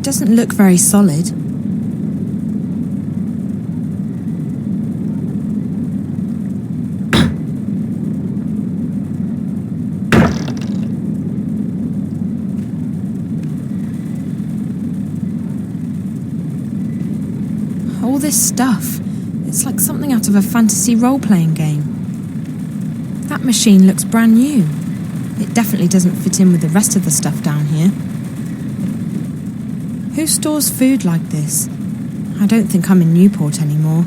doesn't look very solid. All this stuff, it's like something out of a fantasy role-playing game. That machine looks brand new. It definitely doesn't fit in with the rest of the stuff down here. Who stores food like this? I don't think I'm in Newport anymore.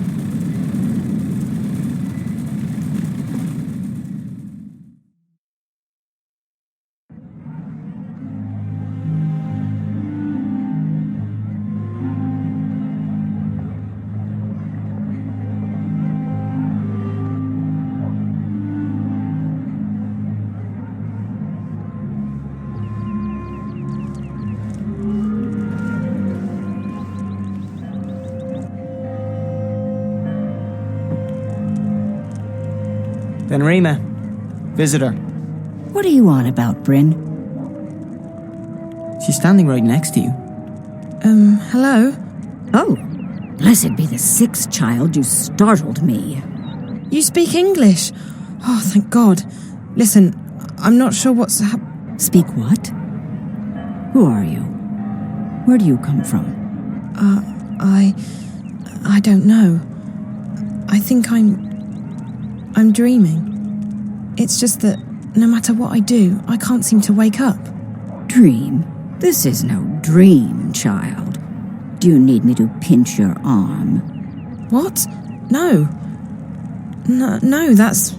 Benrima, visitor. What are you on about, Bryn? She's standing right next to you. Hello? Oh, blessed be the sixth child, you startled me. You speak English? Oh, thank God. Listen, I'm not sure what's Speak what? Who are you? Where do you come from? I don't know. I think I'm dreaming. It's just that no matter what I do, I can't seem to wake up. Dream? This is no dream, child. Do you need me to pinch your arm? What? No, that's...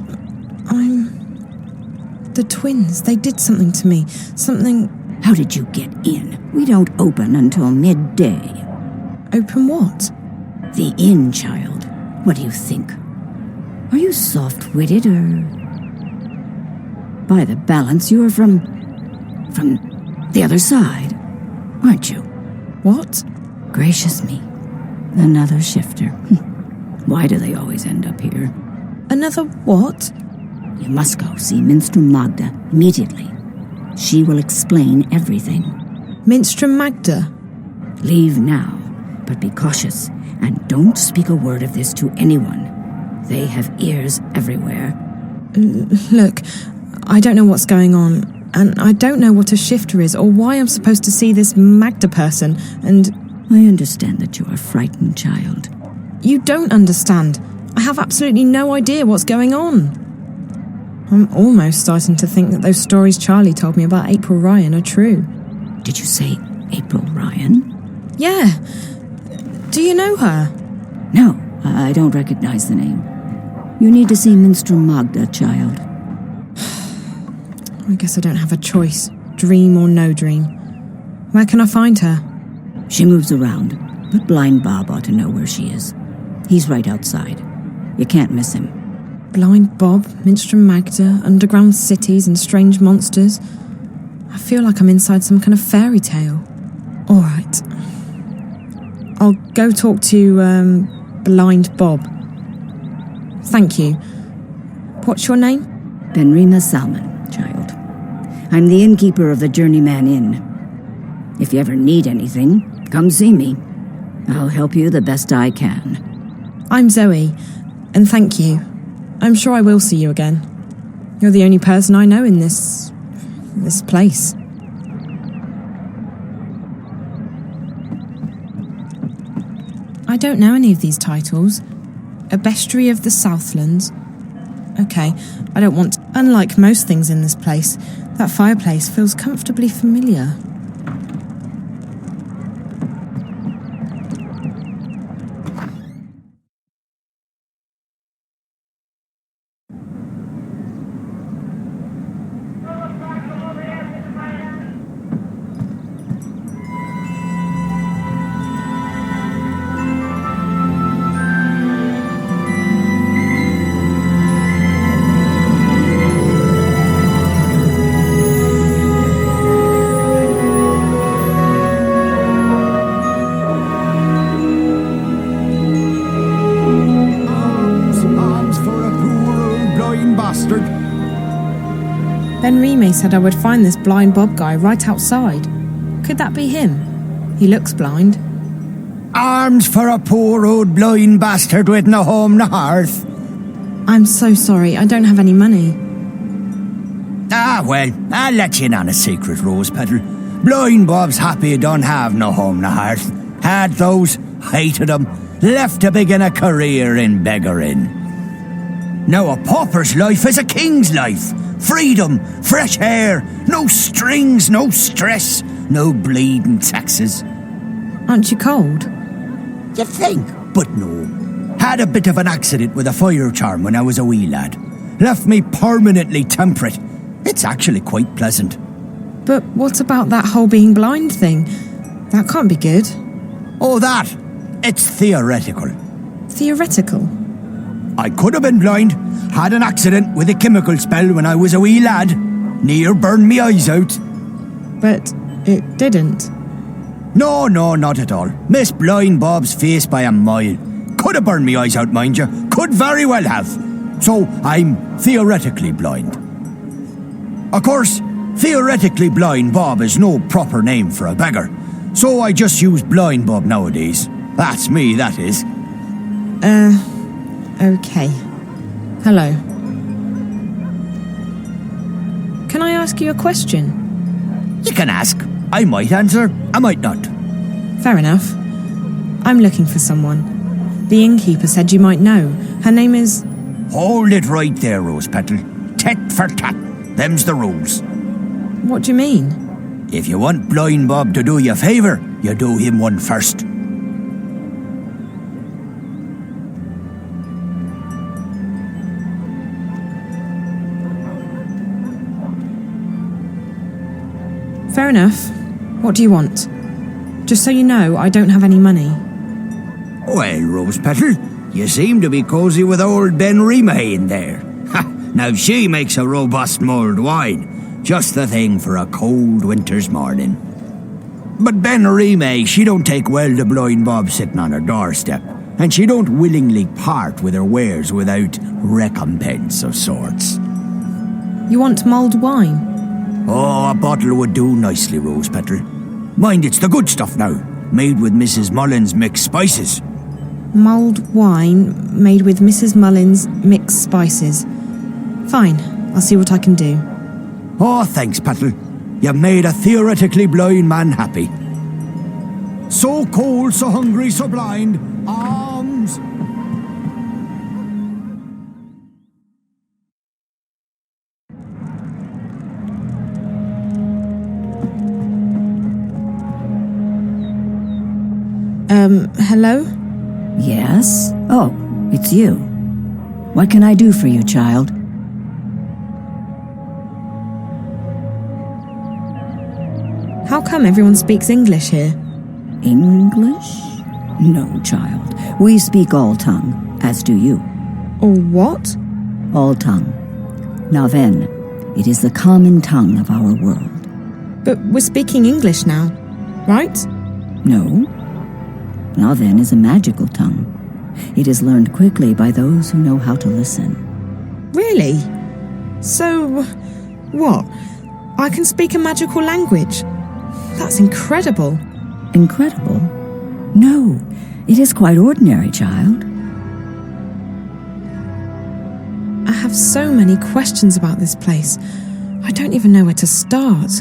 The twins, they did something to me. Something... How did you get in? We don't open until midday. Open what? The inn, child. What do you think? Are you soft-witted, or... By the balance, you are from the other side, aren't you? What? Gracious me. Another shifter. Why do they always end up here? Another what? You must go see Minstrel Magda immediately. She will explain everything. Minstrel Magda? Leave now, but be cautious, and don't speak a word of this to anyone. They have ears everywhere. Look, I don't know what's going on, and I don't know what a shifter is or why I'm supposed to see this Magda person, and... I understand that you are frightened, child. You don't understand. I have absolutely no idea what's going on. I'm almost starting to think that those stories Charlie told me about April Ryan are true. Did you say April Ryan? Yeah. Do you know her? No, I don't recognize the name. You need to see Minstrel Magda, child. I guess I don't have a choice, dream or no dream. Where can I find her? She moves around, but Blind Bob ought to know where she is. He's right outside. You can't miss him. Blind Bob, Minstrel Magda, underground cities and strange monsters. I feel like I'm inside some kind of fairy tale. All right. I'll go talk to, Blind Bob. Thank you. What's your name? Benrima Salmon, child. I'm the innkeeper of the Journeyman Inn. If you ever need anything, come see me. I'll help you the best I can. I'm Zoe, and thank you. I'm sure I will see you again. You're the only person I know in this place. I don't know any of these titles. A bestiary of the Southlands. Okay, I don't want... Unlike most things in this place, that fireplace feels comfortably familiar. Benrima said I would find this Blind Bob guy right outside. Could that be him? He looks blind. Arms for a poor old blind bastard with no home no hearth. I'm so sorry, I don't have any money. Ah, well, I'll let you in on a secret, Rose Petal. Blind Bob's happy he don't have no home no hearth. Had those, hated them, left to begin a career in beggaring. Now a pauper's life is a king's life. Freedom, fresh air, no strings, no stress, no bleeding taxes. Aren't you cold? You think, but no. Had a bit of an accident with a fire charm when I was a wee lad. Left me permanently temperate. It's actually quite pleasant. But what about that whole being blind thing? That can't be good. Oh, that? It's theoretical. Theoretical? I could have been blind, had an accident with a chemical spell when I was a wee lad. Near burned me eyes out. But it didn't. No, not at all. Missed Blind Bob's face by a mile. Could have burned me eyes out, mind you. Could very well have. So I'm theoretically blind. Of course, theoretically blind Bob is no proper name for a beggar. So I just use Blind Bob nowadays. That's me, that is. Okay. Hello. Can I ask you a question? You can ask. I might answer, I might not. Fair enough. I'm looking for someone. The innkeeper said you might know. Her name is... Hold it right there, Rose Petal. Tit for tat. Them's the rules. What do you mean? If you want Blind Bob to do you a favour, you do him one first. Fair enough. What do you want? Just so you know, I don't have any money. Well, Rose Petal, you seem to be cosy with old Ben Rima in there. Ha! Now she makes a robust mulled wine. Just the thing for a cold winter's morning. But Ben Rima, she don't take well to Blind Bob sitting on her doorstep. And she don't willingly part with her wares without recompense of sorts. You want mulled wine? Oh, a bottle would do nicely, Rose Petal. Mind, it's the good stuff now, made with Mrs. Mullins' mixed spices. Mulled wine made with Mrs. Mullins' mixed spices. Fine, I'll see what I can do. Oh, thanks, Petal. You've made a theoretically blind man happy. So cold, so hungry, so blind. Arms! Hello? Yes? Oh, it's you. What can I do for you, child? How come everyone speaks English here? English? No, child. We speak all tongue, as do you. Or what? All tongue. Now then, it is the common tongue of our world. But we're speaking English now, right? No. Now then is a magical tongue. It is learned quickly by those who know how to listen. Really? So, what? I can speak a magical language? That's incredible. Incredible? No, it is quite ordinary, child. I have so many questions about this place. I don't even know where to start.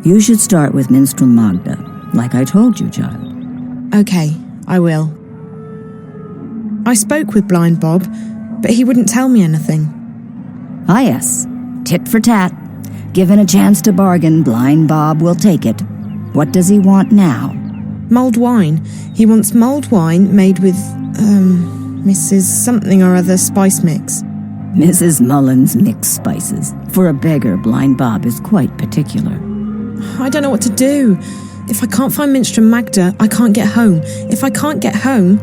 You should start with Minstrel Magda, like I told you, child. Okay, I will. I spoke with Blind Bob, but he wouldn't tell me anything. Ah, yes. Tit for tat. Given a chance to bargain, Blind Bob will take it. What does he want now? Mulled wine. He wants mulled wine made with, Mrs. something or other spice mix. Mrs. Mullins' mixed spices. For a beggar, Blind Bob is quite particular. I don't know what to do. If I can't find Minstrel Magda, I can't get home. If I can't get home...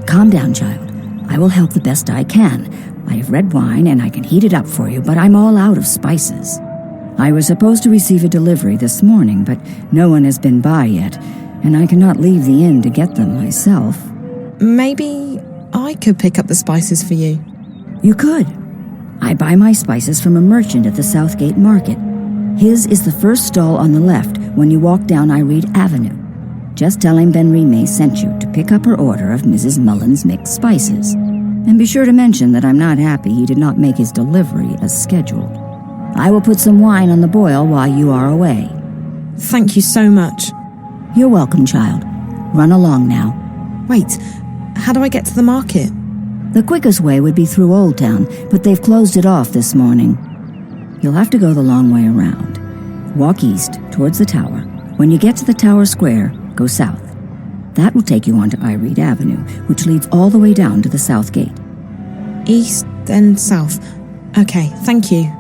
Calm down, child. I will help the best I can. I have red wine and I can heat it up for you, but I'm all out of spices. I was supposed to receive a delivery this morning, but no one has been by yet, and I cannot leave the inn to get them myself. Maybe I could pick up the spices for you. You could. I buy my spices from a merchant at the Southgate Market. His is the first stall on the left, when you walk down Iread Avenue. Just tell him Ben Remay sent you to pick up her order of Mrs. Mullen's mixed spices. And be sure to mention that I'm not happy he did not make his delivery as scheduled. I will put some wine on the boil while you are away. Thank you so much. You're welcome, child. Run along now. Wait, how do I get to the market? The quickest way would be through Old Town, but they've closed it off this morning. You'll have to go the long way around. Walk east towards the tower. When you get to the tower square, go south. That will take you onto Iread Avenue, which leads all the way down to the south gate. East, then south. Okay, thank you.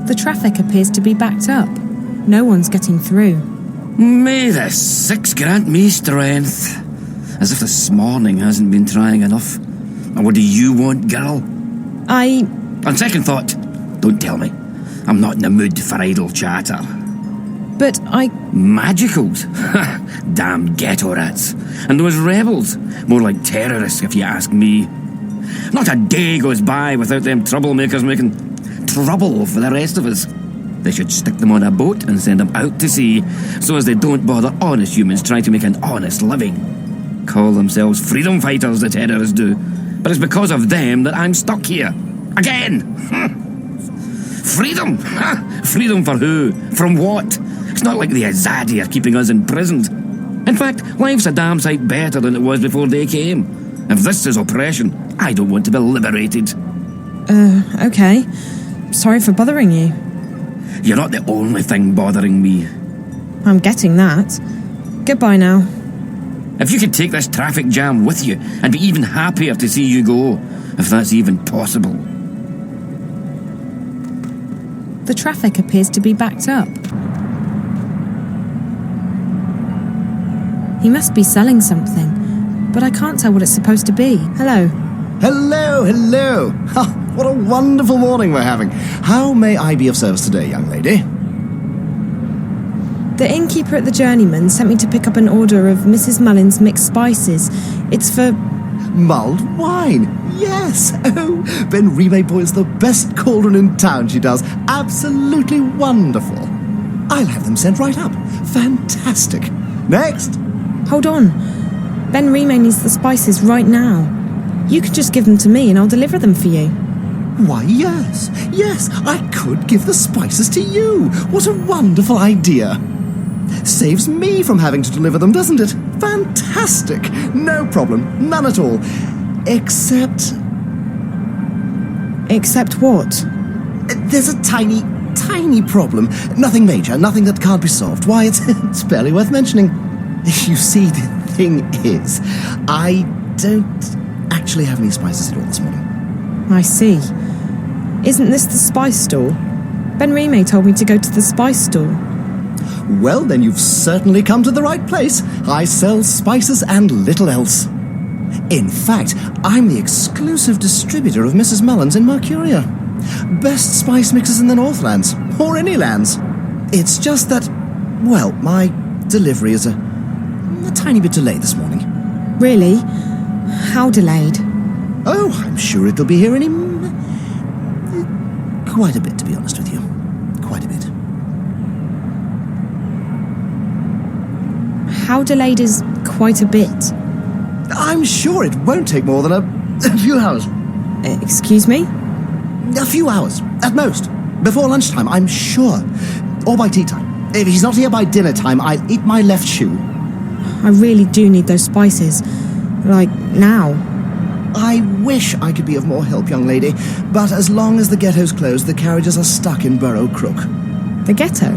The traffic appears to be backed up. No one's getting through. May the 6 grant me strength. As if this morning hasn't been trying enough. And what do you want, girl? On second thought, don't tell me. I'm not in the mood for idle chatter. But Magicals? Damn ghetto rats. And those rebels? More like terrorists, if you ask me. Not a day goes by without them troublemakers making trouble for the rest of us. They should stick them on a boat and send them out to sea, so as they don't bother honest humans trying to make an honest living. Call themselves freedom fighters, the terrorists do. But it's because of them that I'm stuck here. Again! Freedom? Freedom for who? From what? It's not like the Azadi are keeping us imprisoned. In fact, life's a damn sight better than it was before they came. If this is oppression, I don't want to be liberated. Okay. Sorry for bothering you. You're not the only thing bothering me. I'm getting that. Goodbye now. If you could take this traffic jam with you, I'd be even happier to see you go, if that's even possible. The traffic appears to be backed up. He must be selling something, but I can't tell what it's supposed to be. Hello. Hello, hello. What a wonderful morning we're having. How may I be of service today, young lady? The innkeeper at the Journeyman sent me to pick up an order of Mrs. Mullen's mixed spices. It's for... Mulled wine. Yes. Oh, Ben Remay boils the best cauldron in town, she does. Absolutely wonderful. I'll have them sent right up. Fantastic. Next. Hold on. Ben Remay needs the spices right now. You could just give them to me and I'll deliver them for you. Why, yes. Yes, I could give the spices to you. What a wonderful idea. Saves me from having to deliver them, doesn't it? Fantastic. No problem. None at all. Except... Except what? There's a tiny problem. Nothing major, nothing that can't be solved. Why, it's barely worth mentioning. You see, the thing is, I don't actually have any spices at all this morning. I see. Isn't this the spice store? Ben Remay told me to go to the spice store. Well, then you've certainly come to the right place. I sell spices and little else. In fact, I'm the exclusive distributor of Mrs. Mullen's in Mercuria. Best spice mixes in the Northlands, or any lands. It's just that, well, my delivery is a tiny bit delayed this morning. Really? How delayed? Oh, I'm sure it'll be here any... quite a bit, to be honest with you. Quite a bit. How delayed is quite a bit? I'm sure it won't take more than a few hours. Excuse me? A few hours, at most. Before lunchtime, I'm sure. Or by tea time. If he's not here by dinner time, I'll eat my left shoe. I really do need those spices. Like, now. I wish I could be of more help, young lady, but as long as the ghetto's closed, the carriages are stuck in Burrow Crook. The ghetto?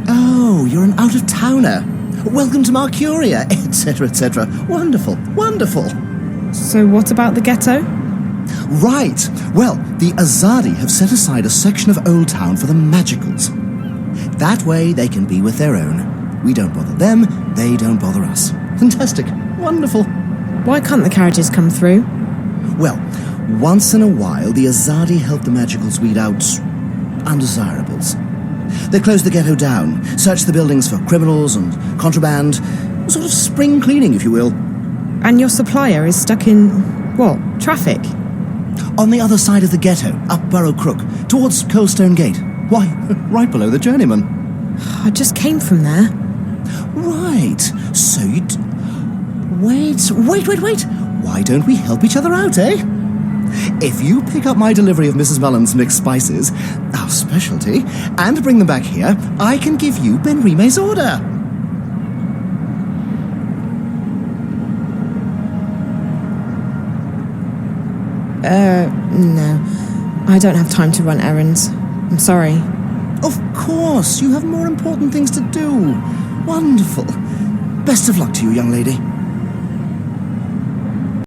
Oh, you're an out-of-towner. Welcome to Mercuria, etc., etc. Wonderful, wonderful. So what about the ghetto? Right. Well, the Azadi have set aside a section of Old Town for the Magicals. That way they can be with their own. We don't bother them, they don't bother us. Fantastic. Wonderful. Why can't the carriages come through? Well, once in a while, the Azadi help the Magicals weed out undesirables. They close the ghetto down, search the buildings for criminals and contraband, sort of spring cleaning, if you will. And your supplier is stuck in, what, traffic? On the other side of the ghetto, up Burrow Crook, towards Coldstone Gate. Why, right below the Journeyman. I just came from there. Right, so Wait. Why don't we help each other out, eh? If you pick up my delivery of Mrs. Mullen's mixed spices, our specialty, and bring them back here, I can give you Ben Rime's order. No. I don't have time to run errands. I'm sorry. Of course, you have more important things to do. Wonderful. Best of luck to you, young lady.